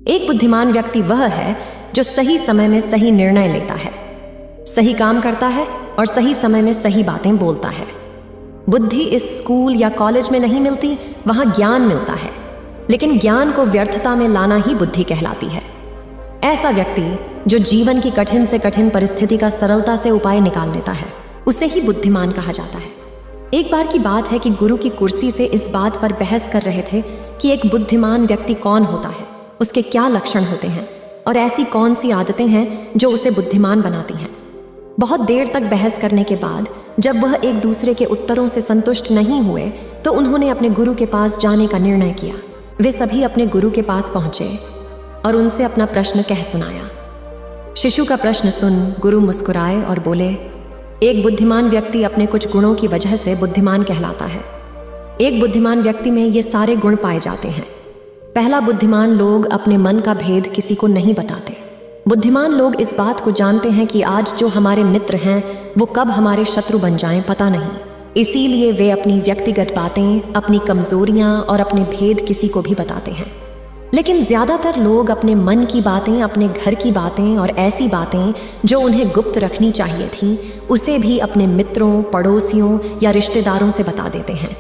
एक बुद्धिमान व्यक्ति वह है जो सही समय में सही निर्णय लेता है, सही काम करता है और सही समय में सही बातें बोलता है। बुद्धि इस स्कूल या कॉलेज में नहीं मिलती, वहां ज्ञान मिलता है, लेकिन ज्ञान को व्यर्थता में लाना ही बुद्धि कहलाती है। ऐसा व्यक्ति जो जीवन की कठिन से कठिन परिस्थिति का सरलता से उपाय निकाल लेता है, उसे ही बुद्धिमान कहा जाता है। एक बार की बात है कि गुरु की कुर्सी से इस बात पर बहस कर रहे थे कि एक बुद्धिमान व्यक्ति कौन होता है, उसके क्या लक्षण होते हैं और ऐसी कौन सी आदतें हैं जो उसे बुद्धिमान बनाती हैं। बहुत देर तक बहस करने के बाद जब वह एक दूसरे के उत्तरों से संतुष्ट नहीं हुए तो उन्होंने अपने गुरु के पास जाने का निर्णय किया। वे सभी अपने गुरु के पास पहुंचे और उनसे अपना प्रश्न कह सुनाया। शिशु का प्रश्न सुन गुरु मुस्कुराए और बोले, एक बुद्धिमान व्यक्ति अपने कुछ गुणों की वजह से बुद्धिमान कहलाता है। एक बुद्धिमान व्यक्ति में ये सारे गुण पाए जाते हैं। पहला, बुद्धिमान लोग अपने मन का भेद किसी को नहीं बताते। बुद्धिमान लोग इस बात को जानते हैं कि आज जो हमारे मित्र हैं वो कब हमारे शत्रु बन जाएं पता नहीं, इसीलिए वे अपनी व्यक्तिगत बातें, अपनी कमजोरियां और अपने भेद किसी को भी बताते हैं। लेकिन ज्यादातर लोग अपने मन की बातें, अपने घर की बातें और ऐसी बातें जो उन्हें गुप्त रखनी चाहिए थी, उसे भी अपने मित्रों, पड़ोसियों या रिश्तेदारों से बता देते हैं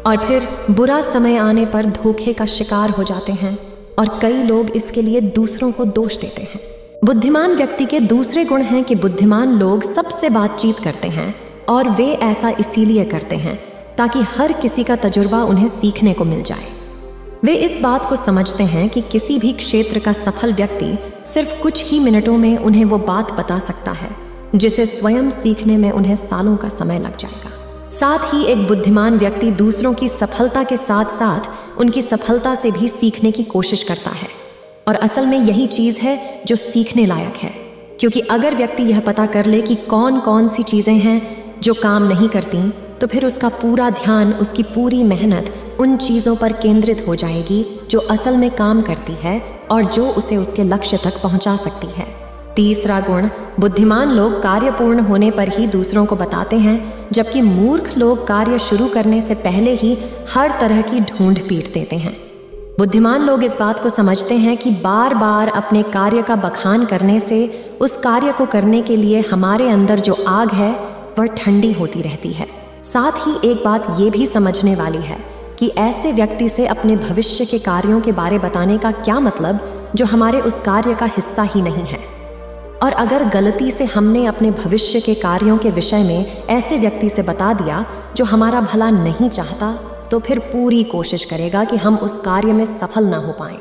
और फिर बुरा समय आने पर धोखे का शिकार हो जाते हैं और कई लोग इसके लिए दूसरों को दोष देते हैं। बुद्धिमान व्यक्ति के दूसरे गुण हैं कि बुद्धिमान लोग सबसे बातचीत करते हैं और वे ऐसा इसीलिए करते हैं ताकि हर किसी का तजुर्बा उन्हें सीखने को मिल जाए। वे इस बात को समझते हैं कि किसी भी क्षेत्र का सफल व्यक्ति सिर्फ कुछ ही मिनटों में उन्हें वो बात बता सकता है जिसे स्वयं सीखने में उन्हें सालों का समय लग जाएगा। साथ ही एक बुद्धिमान व्यक्ति दूसरों की सफलता के साथ साथ उनकी सफलता से भी सीखने की कोशिश करता है और असल में यही चीज है जो सीखने लायक है, क्योंकि अगर व्यक्ति यह पता कर ले कि कौन कौन सी चीजें हैं जो काम नहीं करती, तो फिर उसका पूरा ध्यान, उसकी पूरी मेहनत उन चीजों पर केंद्रित हो जाएगी जो असल में काम करती है और जो उसे उसके लक्ष्य तक पहुंचा सकती है। तीसरा गुण, बुद्धिमान लोग कार्य पूर्ण होने पर ही दूसरों को बताते हैं, जबकि मूर्ख लोग कार्य शुरू करने से पहले ही हर तरह की ढूंढ पीट देते हैं। बुद्धिमान लोग इस बात को समझते हैं कि बार बार अपने कार्य का बखान करने से उस कार्य को करने के लिए हमारे अंदर जो आग है वह ठंडी होती रहती है। साथ ही एक बात ये भी समझने वाली है कि ऐसे व्यक्ति से अपने भविष्य के कार्यों के बारे बताने का क्या मतलब जो हमारे उस कार्य का हिस्सा ही नहीं है। और अगर गलती से हमने अपने भविष्य के कार्यों के विषय में ऐसे व्यक्ति से बता दिया जो हमारा भला नहीं चाहता, तो फिर पूरी कोशिश करेगा कि हम उस कार्य में सफल ना हो पाएं।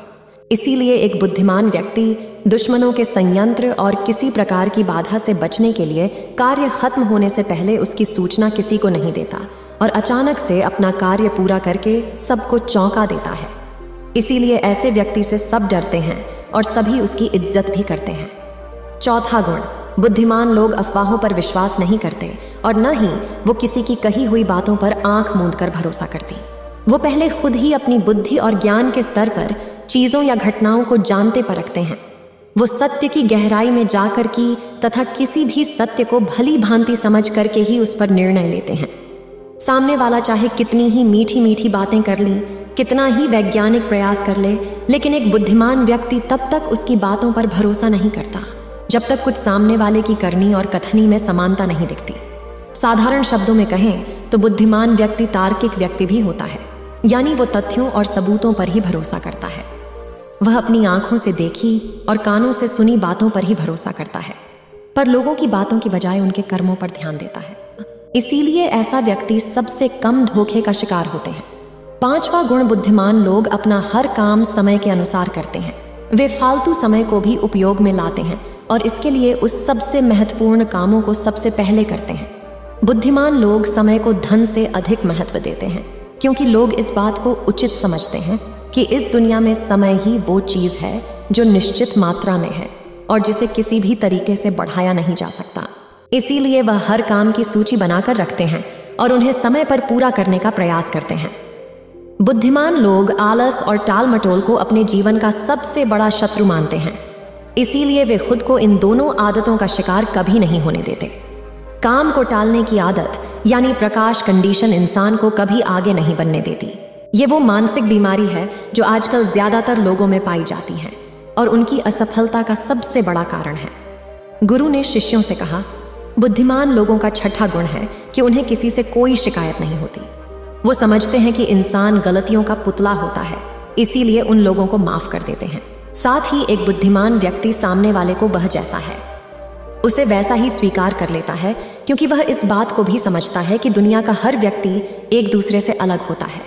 इसीलिए एक बुद्धिमान व्यक्ति दुश्मनों के संयंत्र और किसी प्रकार की बाधा से बचने के लिए कार्य खत्म होने से पहले उसकी सूचना किसी को नहीं देता और अचानक से अपना कार्य पूरा करके सबको चौंका देता है। इसीलिए ऐसे व्यक्ति से सब डरते हैं और सभी उसकी इज्जत भी करते हैं। चौथा गुण, बुद्धिमान लोग अफवाहों पर विश्वास नहीं करते और न ही वो किसी की कही हुई बातों पर आंख मूंद कर भरोसा करती। वो पहले खुद ही अपनी बुद्धि और ज्ञान के स्तर पर चीजों या घटनाओं को जानते परखते हैं। वो सत्य की गहराई में जाकर की तथा किसी भी सत्य को भली भांति समझ करके ही उस पर निर्णय लेते हैं। सामने वाला चाहे कितनी ही मीठी मीठी बातें कर ली, कितना ही वैज्ञानिक प्रयास कर ले, लेकिन एक बुद्धिमान व्यक्ति तब तक उसकी बातों पर भरोसा नहीं करता जब तक कुछ सामने वाले की करनी और कथनी में समानता नहीं दिखती। साधारण शब्दों में कहें तो बुद्धिमान व्यक्ति तार्किक व्यक्ति भी होता है, यानी वो तथ्यों और सबूतों पर ही भरोसा करता है। वह अपनी आंखों से देखी और कानों से सुनी बातों पर ही भरोसा करता है, पर लोगों की बातों की बजाय उनके कर्मों पर ध्यान देता है। इसीलिए ऐसा व्यक्ति सबसे कम धोखे का शिकार होते हैं। पांचवा गुण, बुद्धिमान लोग अपना हर काम समय के अनुसार करते हैं। वे फालतू समय को भी उपयोग में लाते हैं और इसके लिए उस सबसे महत्वपूर्ण कामों को सबसे पहले करते हैं। बुद्धिमान लोग समय को धन से अधिक महत्व देते हैं, क्योंकि लोग इस बात को उचित समझते हैं कि इस दुनिया में समय ही वो चीज है जो निश्चित मात्रा में है और जिसे किसी भी तरीके से बढ़ाया नहीं जा सकता। इसीलिए वह हर काम की सूची बनाकर रखते हैं और उन्हें समय पर पूरा करने का प्रयास करते हैं। बुद्धिमान लोग आलस और टाल मटोल को अपने जीवन का सबसे बड़ा शत्रु मानते हैं। इसीलिए वे खुद को इन दोनों आदतों का शिकार कभी नहीं होने देते। काम को टालने की आदत यानी प्रकाश कंडीशन इंसान को कभी आगे नहीं बनने देती। ये वो मानसिक बीमारी है जो आजकल ज्यादातर लोगों में पाई जाती है और उनकी असफलता का सबसे बड़ा कारण है। गुरु ने शिष्यों से कहा, बुद्धिमान लोगों का छठा गुण है कि उन्हें किसी से कोई शिकायत नहीं होती। वो समझते हैं कि इंसान गलतियों का पुतला होता है, इसीलिए उन लोगों को माफ कर देते हैं। साथ ही एक बुद्धिमान व्यक्ति सामने वाले को वह जैसा है उसे वैसा ही स्वीकार कर लेता है, क्योंकि वह इस बात को भी समझता है कि दुनिया का हर व्यक्ति एक दूसरे से अलग होता है।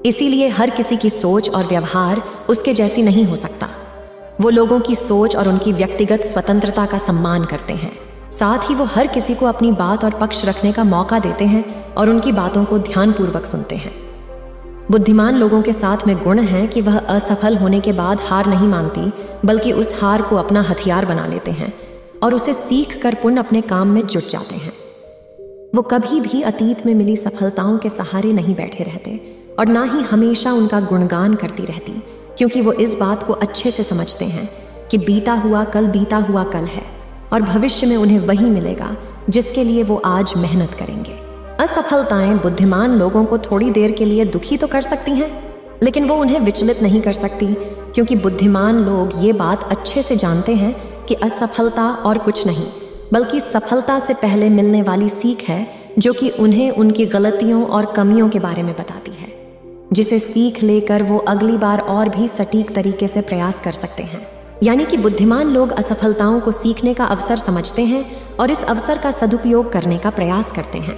इसीलिए हर किसी की सोच और व्यवहार उसके जैसी नहीं हो सकता। वो लोगों की सोच और उनकी व्यक्तिगत स्वतंत्रता का सम्मान करते हैं। साथ ही वो हर किसी को अपनी बात और पक्ष रखने का मौका देते हैं और उनकी बातों को ध्यानपूर्वक सुनते हैं। बुद्धिमान लोगों के साथ में गुण है कि वह असफल होने के बाद हार नहीं मानती, बल्कि उस हार को अपना हथियार बना लेते हैं और उसे सीख कर पुनः अपने काम में जुट जाते हैं। वो कभी भी अतीत में मिली सफलताओं के सहारे नहीं बैठे रहते और ना ही हमेशा उनका गुणगान करती रहती, क्योंकि वो इस बात को अच्छे से समझते हैं कि बीता हुआ कल है और भविष्य में उन्हें वही मिलेगा जिसके लिए वो आज मेहनत करेंगे। असफलताएं बुद्धिमान लोगों को थोड़ी देर के लिए दुखी तो कर सकती हैं, लेकिन वो उन्हें विचलित नहीं कर सकती, क्योंकि बुद्धिमान लोग ये बात अच्छे से जानते हैं कि असफलता और कुछ नहीं बल्कि सफलता से पहले मिलने वाली सीख है, जो कि उन्हें उनकी गलतियों और कमियों के बारे में बताती है, जिसे सीख लेकर वो अगली बार और भी सटीक तरीके से प्रयास कर सकते हैं। यानी कि बुद्धिमान लोग असफलताओं को सीखने का अवसर समझते हैं और इस अवसर का सदुपयोग करने का प्रयास करते हैं।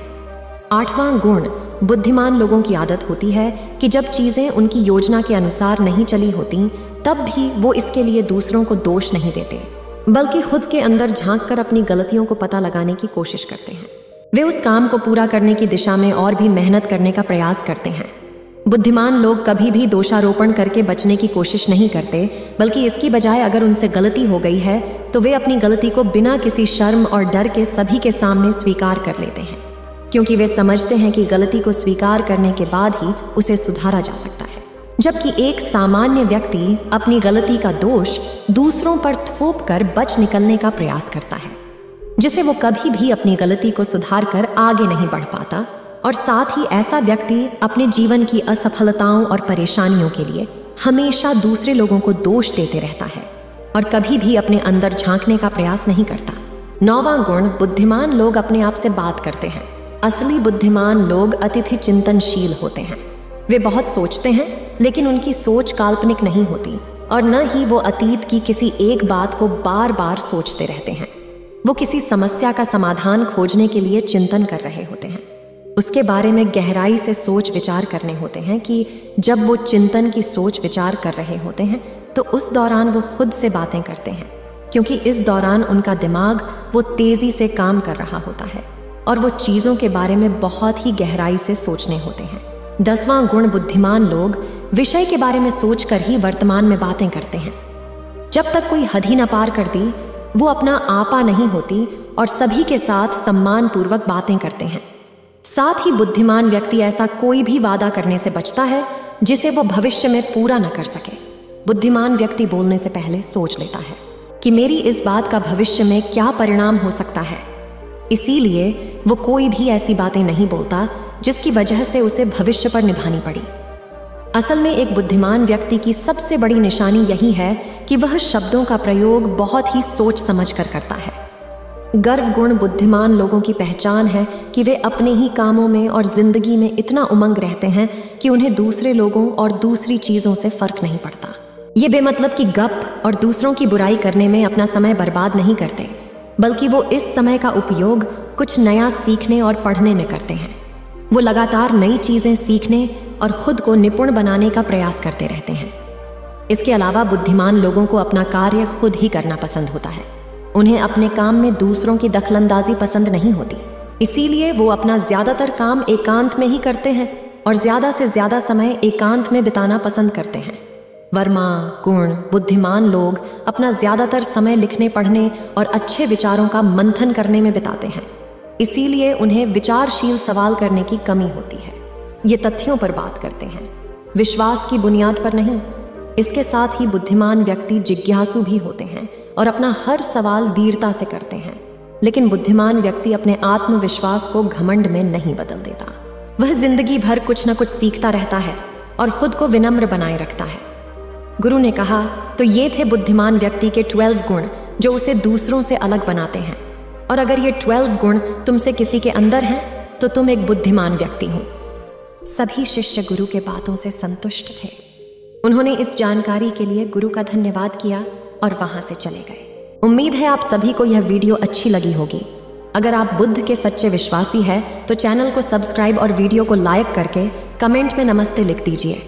8वां गुण, बुद्धिमान लोगों की आदत होती है कि जब चीजें उनकी योजना के अनुसार नहीं चली होती, तब भी वो इसके लिए दूसरों को दोष नहीं देते, बल्कि खुद के अंदर झांककर अपनी गलतियों को पता लगाने की कोशिश करते हैं। वे उस काम को पूरा करने की दिशा में और भी मेहनत करने का प्रयास करते हैं। बुद्धिमान लोग कभी भी दोषारोपण करके बचने की कोशिश नहीं करते, बल्कि इसकी बजाय अगर उनसे गलती हो गई है तो वे अपनी गलती को बिना किसी शर्म और डर के सभी के सामने स्वीकार कर लेते हैं, क्योंकि वे समझते हैं कि गलती को स्वीकार करने के बाद ही उसे सुधारा जा सकता है। जबकि एक सामान्य व्यक्ति अपनी गलती का दोष दूसरों पर थोप कर बच निकलने का प्रयास करता है, जिसे वो कभी भी अपनी गलती को सुधार कर आगे नहीं बढ़ पाता, और साथ ही ऐसा व्यक्ति अपने जीवन की असफलताओं और परेशानियों के लिए हमेशा दूसरे लोगों को दोष देते रहता है और कभी भी अपने अंदर झांकने का प्रयास नहीं करता। 9वां गुण, बुद्धिमान लोग अपने आप से बात करते हैं। असली बुद्धिमान लोग अतिथि चिंतनशील होते हैं। वे बहुत सोचते हैं, लेकिन उनकी सोच काल्पनिक नहीं होती और न ही वो अतीत की किसी एक बात को बार बार सोचते रहते हैं। वो किसी समस्या का समाधान खोजने के लिए चिंतन कर रहे होते हैं, उसके बारे में गहराई से सोच विचार करने होते हैं कि जब वो चिंतन की सोच विचार कर रहे होते हैं तो उस दौरान वो खुद से बातें करते हैं, क्योंकि इस दौरान उनका दिमाग वो तेजी से काम कर रहा होता है और वो चीज़ों के बारे में बहुत ही गहराई से सोचने होते हैं। 10वां गुण, बुद्धिमान लोग विषय के बारे में सोचकर ही वर्तमान में बातें करते हैं। जब तक कोई हद ही न पार कर दी, वो अपना आपा नहीं होती और सभी के साथ सम्मान पूर्वक बातें करते हैं। साथ ही बुद्धिमान व्यक्ति ऐसा कोई भी वादा करने से बचता है जिसे वो भविष्य में पूरा न कर सके। बुद्धिमान व्यक्ति बोलने से पहले सोच लेता है कि मेरी इस बात का भविष्य में क्या परिणाम हो सकता है, इसीलिए वो कोई भी ऐसी बातें नहीं बोलता जिसकी वजह से उसे भविष्य पर निभानी पड़ी। असल में एक बुद्धिमान व्यक्ति की सबसे बड़ी निशानी यही है कि वह शब्दों का प्रयोग बहुत ही सोच समझ कर करता है। गर्व गुण बुद्धिमान लोगों की पहचान है कि वे अपने ही कामों में और जिंदगी में इतना उमंग रहते हैं कि उन्हें दूसरे लोगों और दूसरी चीजों से फर्क नहीं पड़ता। ये बेमतलब की गप और दूसरों की बुराई करने में अपना समय बर्बाद नहीं करते, बल्कि वो इस समय का उपयोग कुछ नया सीखने और पढ़ने में करते हैं। वो लगातार नई चीजें सीखने और खुद को निपुण बनाने का प्रयास करते रहते हैं। इसके अलावा बुद्धिमान लोगों को अपना कार्य खुद ही करना पसंद होता है। उन्हें अपने काम में दूसरों की दखलंदाजी पसंद नहीं होती, इसीलिए वो अपना ज्यादातर काम एकांत में ही करते हैं और ज्यादा से ज्यादा समय एकांत में बिताना पसंद करते हैं। वर्मा गुण बुद्धिमान लोग अपना ज्यादातर समय लिखने, पढ़ने और अच्छे विचारों का मंथन करने में बिताते हैं, इसीलिए उन्हें विचारशील सवाल करने की कमी होती है। ये तथ्यों पर बात करते हैं, विश्वास की बुनियाद पर नहीं। इसके साथ ही बुद्धिमान व्यक्ति जिज्ञासु भी होते हैं और अपना हर सवाल वीरता से करते हैं, लेकिन बुद्धिमान व्यक्ति अपने आत्मविश्वास को घमंड में नहीं बदल देता। वह जिंदगी भर कुछ न कुछ सीखता रहता है और खुद को विनम्र बनाए रखता है। गुरु ने कहा, तो ये थे बुद्धिमान व्यक्ति के 12 गुण जो उसे दूसरों से अलग बनाते हैं। और अगर ये 12 गुण तुमसे किसी के अंदर हैं तो तुम एक बुद्धिमान व्यक्ति हो। सभी शिष्य गुरु के बातों से संतुष्ट थे। उन्होंने इस जानकारी के लिए गुरु का धन्यवाद किया और वहां से चले गए। उम्मीद है आप सभी को यह वीडियो अच्छी लगी होगी। अगर आप बुद्ध के सच्चे विश्वासी हैं तो चैनल को सब्सक्राइब और वीडियो को लाइक करके कमेंट में नमस्ते लिख दीजिए।